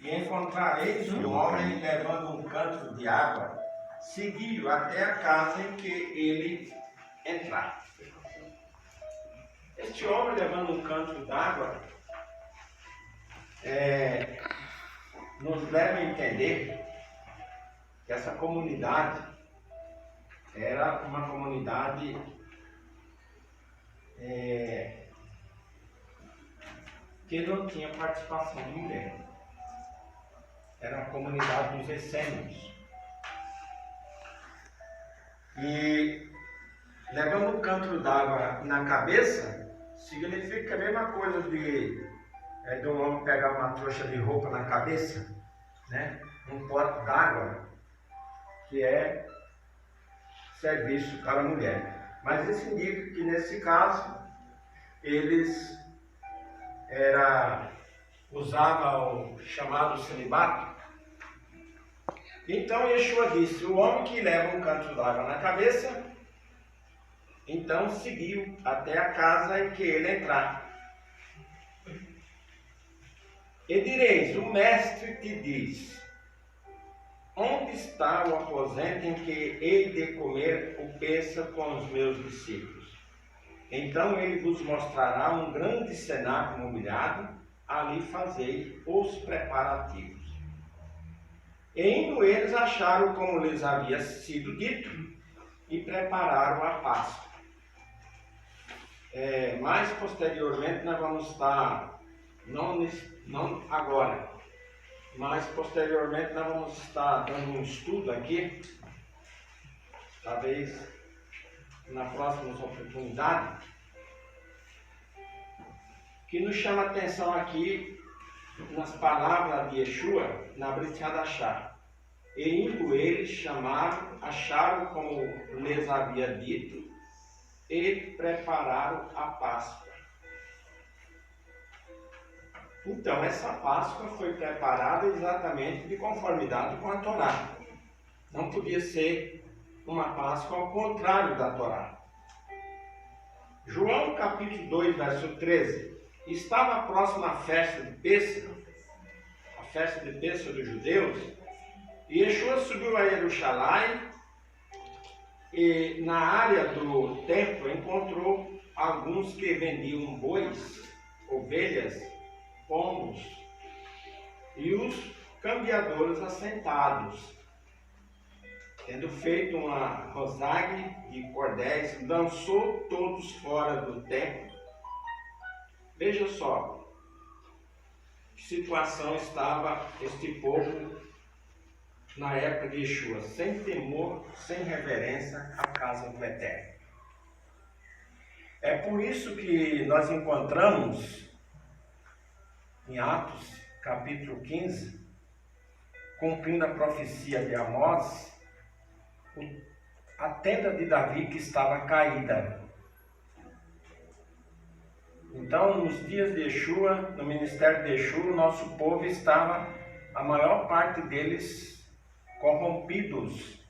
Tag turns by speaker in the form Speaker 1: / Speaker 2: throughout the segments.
Speaker 1: E encontrareis um homem levando um cântaro de água, seguiu até a casa em que ele entrar. Este homem levando um cântaro d'água nos leva a entender que essa comunidade era uma comunidade que não tinha participação de mulher. Era a comunidade dos essênios. E levando um cântaro d'água na cabeça significa a mesma coisa de um homem pegar uma trouxa de roupa na cabeça, né? Um pote d'água, que é serviço para a mulher. Mas isso indica que nesse caso eles usavam o chamado celibato. Então Yeshua disse: o homem que leva um cântaro d'água na cabeça, então seguiu até a casa em que ele entrar. E direis: o mestre te diz: onde está o aposento em que hei de comer o pêssego com os meus discípulos? Então ele vos mostrará um grande cenáculo mobiliado, ali fazei os preparativos. E indo eles acharam como lhes havia sido dito, e prepararam a Páscoa. Mais posteriormente nós vamos estar, não agora, mas posteriormente nós vamos estar dando um estudo aqui, talvez na próxima oportunidade, que nos chama a atenção aqui nas palavras de Yeshua, na Brit Hadashah. E indo eles acharam como lhes havia dito, e prepararam a Páscoa. Então, essa Páscoa foi preparada exatamente de conformidade com a Torá. Não podia ser uma Páscoa ao contrário da Torá. João capítulo 2, verso 13. Estava próxima a festa de Pêssego, a festa de Pêssego dos judeus, e Yeshua subiu a Jerusalém e na área do templo encontrou alguns que vendiam bois, ovelhas, pombos e os cambiadores assentados. Tendo feito uma rosague de cordéis, lançou todos fora do templo. Veja só que situação estava este povo na época de Yeshua, sem temor, sem reverência à casa do Eterno. É por isso que nós encontramos em Atos capítulo 15, cumprindo a profecia de Amós, a tenda de Davi que estava caída. Então, nos dias de Yeshua, no ministério de Yeshua, o nosso povo estava, a maior parte deles, corrompidos.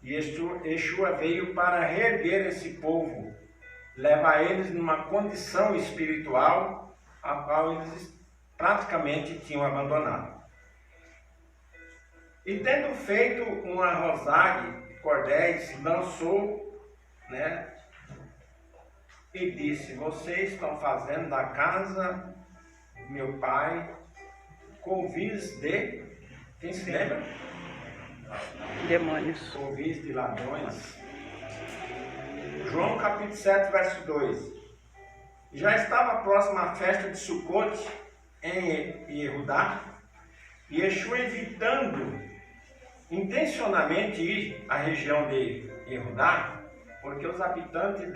Speaker 1: E Yeshua veio para reerguer esse povo, levar eles numa condição espiritual a qual eles praticamente tinham abandonado. E tendo feito uma rosague de cordéis, lançou, e disse: vocês estão fazendo da casa do meu pai covis de... Quem se lembra?
Speaker 2: Demônios.
Speaker 1: Covis de ladrões. João capítulo 7, verso 2. Já estava próxima a festa de Sucote em Yehudá, e Yeshua evitando intencionalmente ir à região de Yehudá, porque os habitantes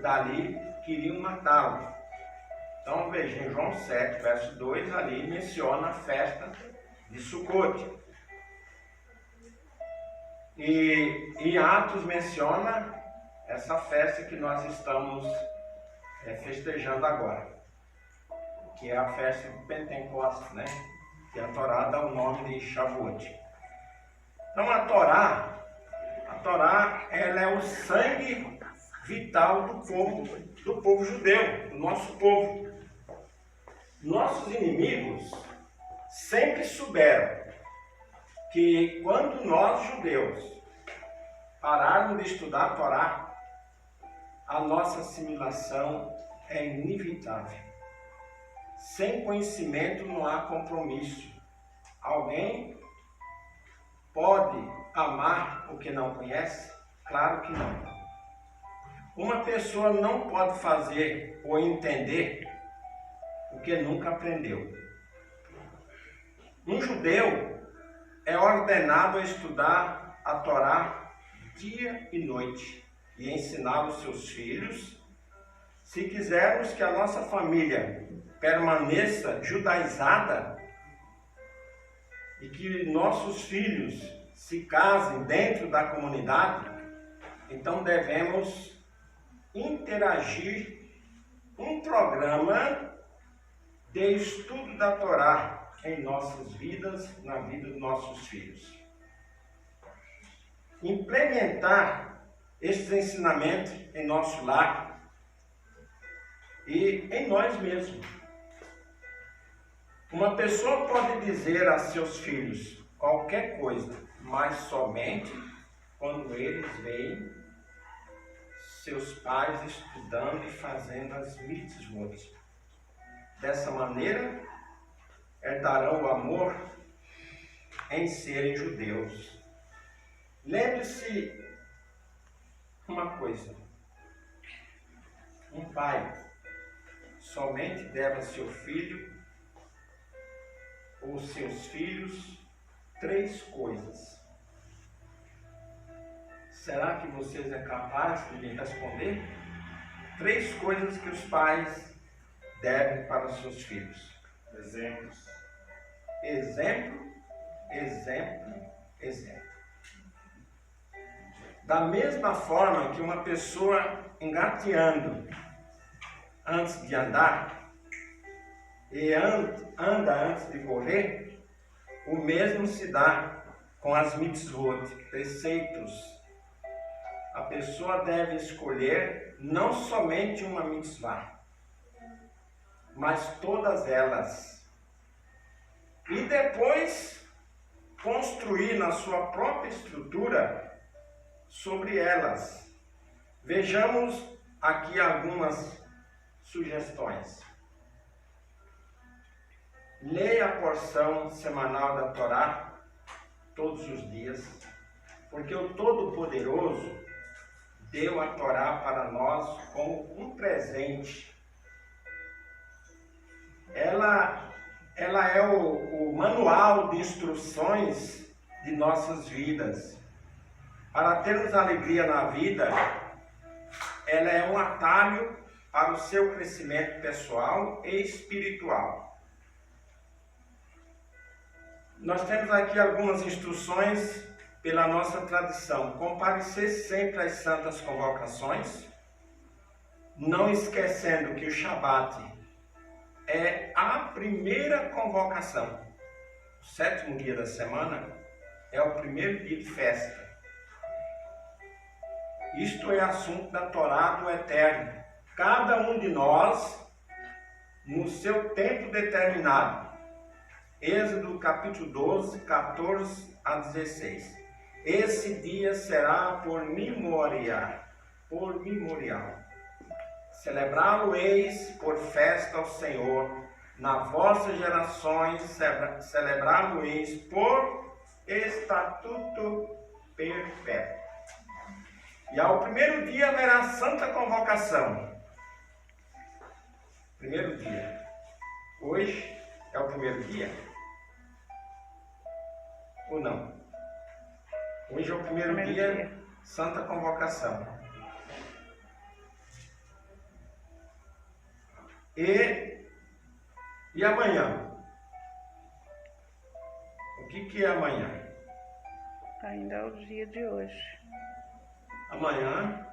Speaker 1: dali queriam matá-lo. Então veja, em João 7, verso 2, ali menciona a festa de Sucote. E em Atos menciona essa festa que nós estamos festejando agora, que é a festa de Pentecostes, que a Torá dá o nome de Shavuot. Então a Torá, ela é o sangue vital do povo judeu, do nosso povo. Nossos inimigos sempre souberam que quando nós, judeus, pararmos de estudar a Torá, a nossa assimilação é inevitável. Sem conhecimento não há compromisso. Alguém pode amar o que não conhece? Claro que não. Uma pessoa não pode fazer ou entender o que nunca aprendeu. Um judeu é ordenado a estudar a Torá dia e noite e ensinar os seus filhos. Se quisermos que a nossa família permaneça judaizada e que nossos filhos se casem dentro da comunidade, então devemos interagir um programa de estudo da Torá em nossas vidas, na vida dos nossos filhos. Implementar esses ensinamentos em nosso lar e em nós mesmos. Uma pessoa pode dizer a seus filhos qualquer coisa, mas somente quando eles veem seus pais estudando e fazendo as mitzvot. Dessa maneira, herdarão o amor em serem judeus. Lembre-se uma coisa: um pai somente deve a seu filho ou seus filhos 3 coisas. Será que vocês é capazes de me responder? 3 coisas que os pais devem para os seus filhos.
Speaker 2: Exemplos.
Speaker 1: Exemplo, exemplo, exemplo. Da mesma forma que uma pessoa engateando antes de andar e anda antes de correr, o mesmo se dá com as mitzvot, preceitos. A pessoa deve escolher não somente uma mitzvah, mas todas elas. E depois construir na sua própria estrutura sobre elas. Vejamos aqui algumas sugestões. Leia a porção semanal da Torá todos os dias, porque o Todo-Poderoso deu a Torá para nós como um presente. Ela é o manual de instruções de nossas vidas. Para termos alegria na vida, ela é um atalho para o seu crescimento pessoal e espiritual. Nós temos aqui algumas instruções pela nossa tradição. Comparecer sempre às santas convocações, não esquecendo que o Shabat é a primeira convocação. O 7º dia da semana é o primeiro dia de festa. Isto é assunto da Torá do Eterno. Cada um de nós, no seu tempo determinado. Êxodo capítulo 12, 14 a 16. Esse dia será por memorial. Celebrá-lo-eis por festa ao Senhor. Na vossas gerações, celebrá-lo-eis por estatuto perpétuo. E ao primeiro dia haverá santa convocação. Primeiro dia. Hoje é o primeiro dia? Ou não? Hoje é o primeiro dia, santa convocação. E amanhã? O que é amanhã?
Speaker 3: Ainda é o dia de hoje.
Speaker 1: Amanhã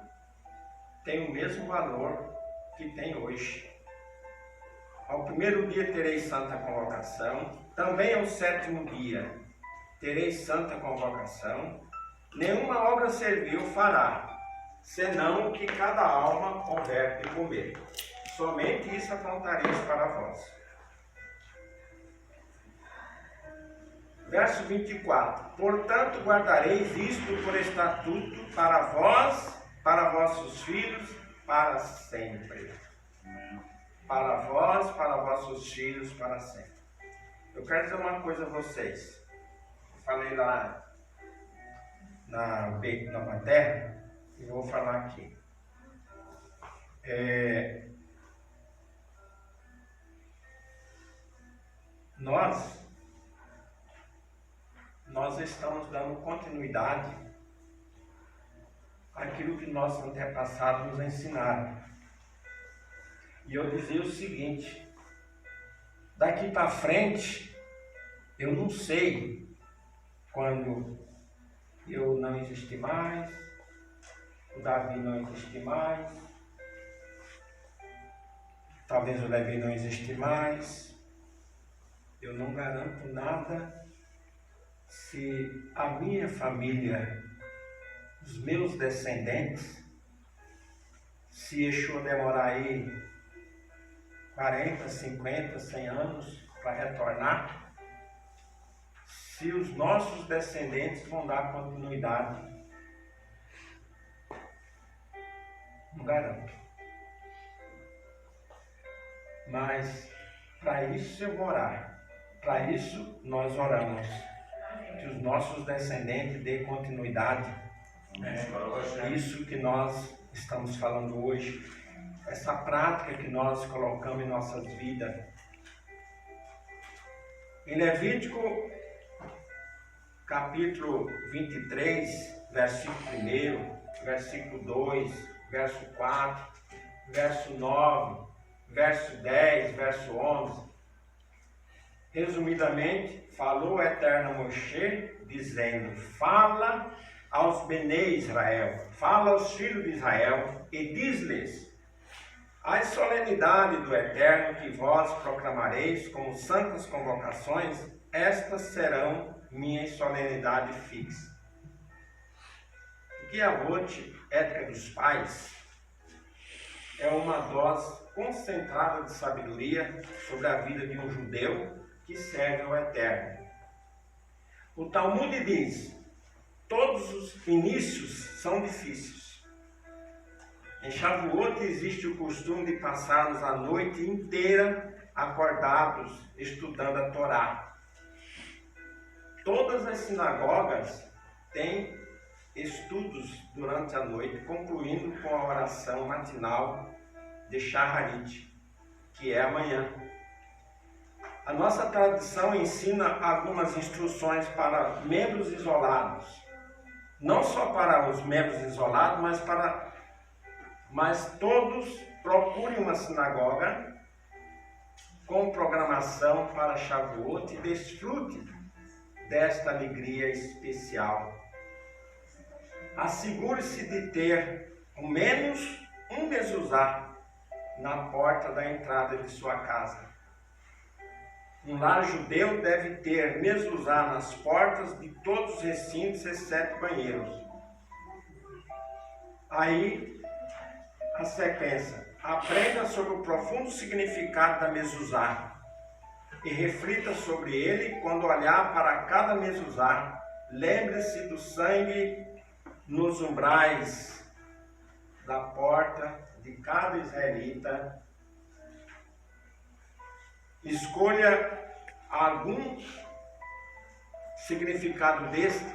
Speaker 1: tem o mesmo valor que tem hoje. Ao primeiro dia tereis santa convocação, também ao 7º dia tereis santa convocação. Nenhuma obra servil fará, senão o que cada alma houver de comer. Somente isso apontareis para vós. Verso 24. Portanto, guardareis isto por estatuto para vós, para vossos filhos, para sempre. Para vós, para vossos filhos, para sempre. Eu quero dizer uma coisa a vocês. Eu falei lá na matéria e vou falar aqui. Nós estamos dando continuidade àquilo que nossos antepassados nos ensinaram. E eu dizia o seguinte: daqui para frente, eu não sei quando eu não existir mais, o Davi não existir mais, talvez o Levi não existir mais. Eu não garanto nada se a minha família, os meus descendentes, se Yeshua demorar aí 40, 50, 100 anos para retornar, se os nossos descendentes vão dar continuidade. Não garanto. Mas para isso eu vou orar. Para isso nós oramos. Que os nossos descendentes dêem continuidade. Isso que nós estamos falando hoje. Essa prática que nós colocamos em nossas vidas. Em Levítico, capítulo 23, versículo 1, versículo 2, verso 4, verso 9, verso 10, verso 11. Resumidamente, falou o Eterno a Moshe, dizendo: fala aos Benei Israel, fala aos filhos de Israel, e diz-lhes: as solenidades do Eterno que vós proclamareis como santas convocações, estas serão minhas solenidades fixas. Que a vote ética dos pais é uma dose concentrada de sabedoria sobre a vida de um judeu que serve ao Eterno. O Talmud diz: todos os inícios são difíceis. Em Shavuot existe o costume de passarmos a noite inteira acordados estudando a Torá. Todas as sinagogas têm estudos durante a noite, concluindo com a oração matinal de Shaharit, que é amanhã. A nossa tradição ensina algumas instruções para membros isolados. Não só para os membros isolados, mas todos procurem uma sinagoga com programação para Shavuot e desfrute desta alegria especial. Assegure-se de ter ao menos um mezuzá na porta da entrada de sua casa. Um lar judeu deve ter mezuzá nas portas de todos os recintos, exceto banheiros. Aí, a sequência. Aprenda sobre o profundo significado da mezuzá e reflita sobre ele quando olhar para cada mezuzá. Lembre-se do sangue nos umbrais da porta de cada israelita. Escolha algum significado deste,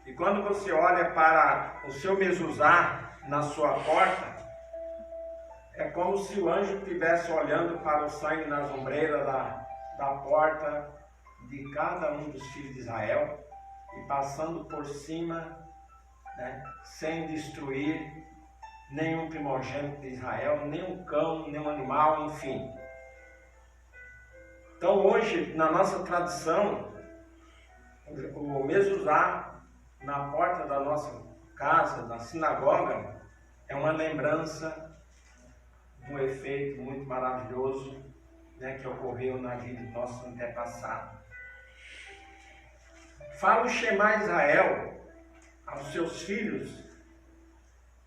Speaker 1: e quando você olha para o seu mezuzá na sua porta, é como se o anjo estivesse olhando para o sangue nas ombreiras da porta de cada um dos filhos de Israel e passando por cima, sem destruir nenhum primogênito de Israel, nem um cão, nem um animal, enfim. Então hoje, na nossa tradição, o mezuzá na porta da nossa casa, na sinagoga, é uma lembrança de um efeito muito maravilhoso, que ocorreu na vida do nosso antepassado. Fala o Shema Israel aos seus filhos,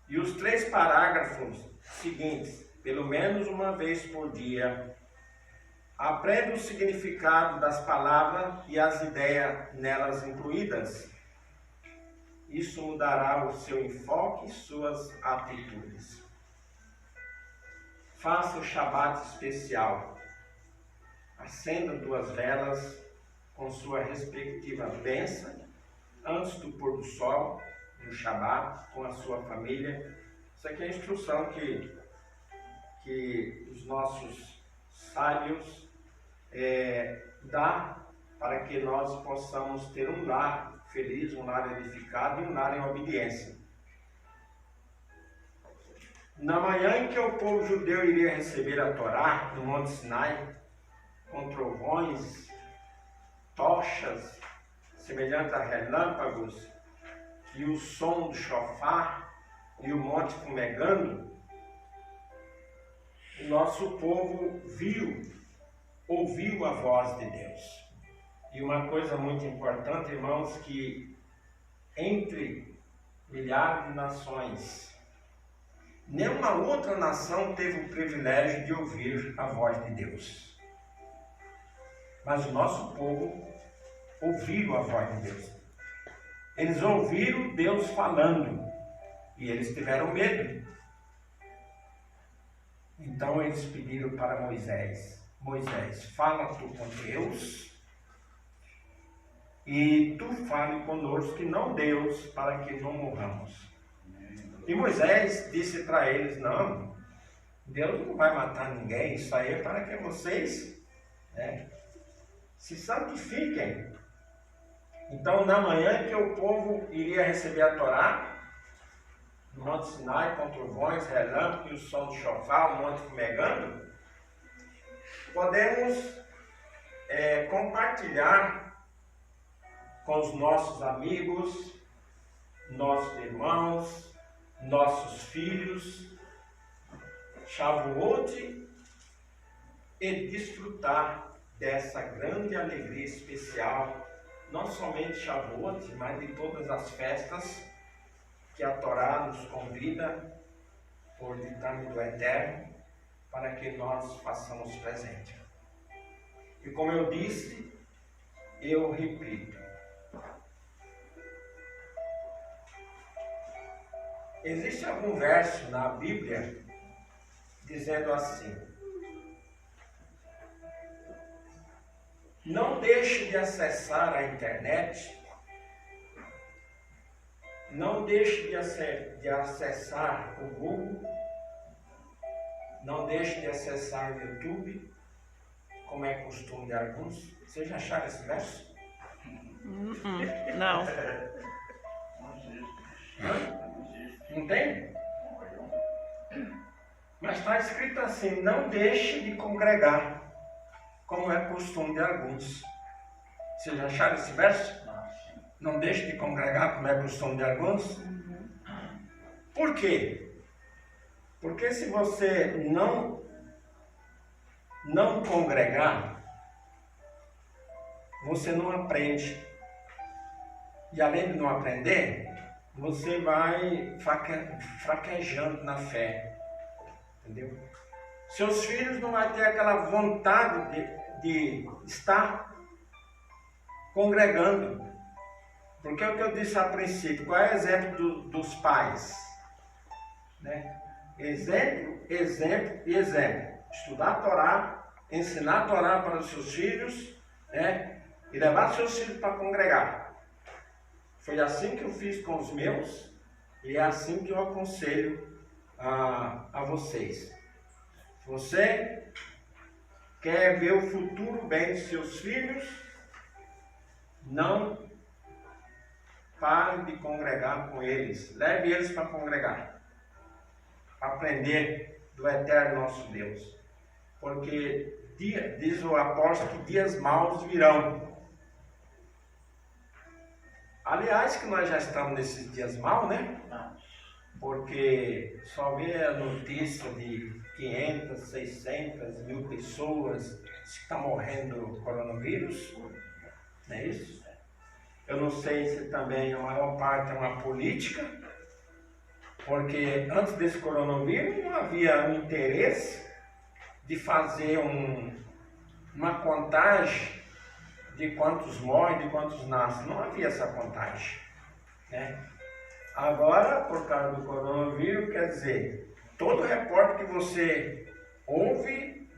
Speaker 1: e os 3 parágrafos seguintes, pelo menos uma vez por dia, Aprenda o significado das palavras e as ideias nelas incluídas. Isso mudará o seu enfoque e suas atitudes. Faça o Shabat especial. Acenda 2 velas com sua respectiva bênção antes do pôr do sol, no Shabat, com a sua família. Isso aqui é a instrução que os nossos sábios dá para que nós possamos ter um lar feliz, um lar edificado e um lar em obediência. Na manhã em que o povo judeu iria receber a Torá no Monte Sinai, com trovões, tochas, semelhantes a relâmpagos, e o som do shofar, e o monte fumegando, o nosso povo ouviu a voz de Deus. E uma coisa muito importante, irmãos, que entre milhares de nações, nenhuma outra nação teve o privilégio de ouvir a voz de Deus. Mas o nosso povo ouviu a voz de Deus. Eles ouviram Deus falando e eles tiveram medo. Então eles pediram para Moisés: Moisés, fala tu com Deus e tu fale conosco e não Deus, para que não morramos. E Moisés disse para eles: não, Deus não vai matar ninguém, isso aí é para que vocês se santifiquem. Então, na manhã que o povo iria receber a Torá, no Monte Sinai, com trovões, relâmpagos e o som do shofar, o monte fumegando, podemos compartilhar com os nossos amigos, nossos irmãos, nossos filhos, Shavuot, e desfrutar dessa grande alegria especial, não somente Shavuot, mas de todas as festas que a Torá nos convida, por ditame do Eterno, para que nós façamos presente. E como eu disse, eu repito, existe algum verso na Bíblia dizendo assim: não deixe de acessar a internet, não deixe de acessar o Google, não deixe de acessar o YouTube, como é costume de alguns. Vocês já acharam esse verso?
Speaker 3: Não.
Speaker 1: Não tem? Mas está escrito assim: não deixe de congregar, como é costume de alguns. Vocês já acharam esse verso? Não deixe de congregar, como é costume de alguns. Por quê? Porque se você não congregar, você não aprende. E além de não aprender, você vai fraquejando na fé. Entendeu? Seus filhos não vão ter aquela vontade de estar congregando. Porque é o que eu disse a princípio. Qual é o exemplo dos pais? Exemplo, exemplo e exemplo. Estudar a Torá, ensinar a Torá para os seus filhos, e levar seus filhos para congregar. Foi assim que eu fiz com os meus e é assim que eu aconselho a vocês. Se você quer ver o futuro bem dos seus filhos, não pare de congregar com eles. Leve eles para congregar, para aprender do Eterno nosso Deus. Porque diz o apóstolo que dias maus virão. Aliás, que nós já estamos nesses dias maus, né? Porque só vê a notícia de 500, 600 mil pessoas que estão morrendo do coronavírus. Não é isso? Eu não sei se também a maior parte é uma política, porque antes desse coronavírus não havia um interesse de fazer uma contagem de quantos morrem, de quantos nascem. Não havia essa contagem, né? Agora, por causa do coronavírus, quer dizer, todo repórter que você ouve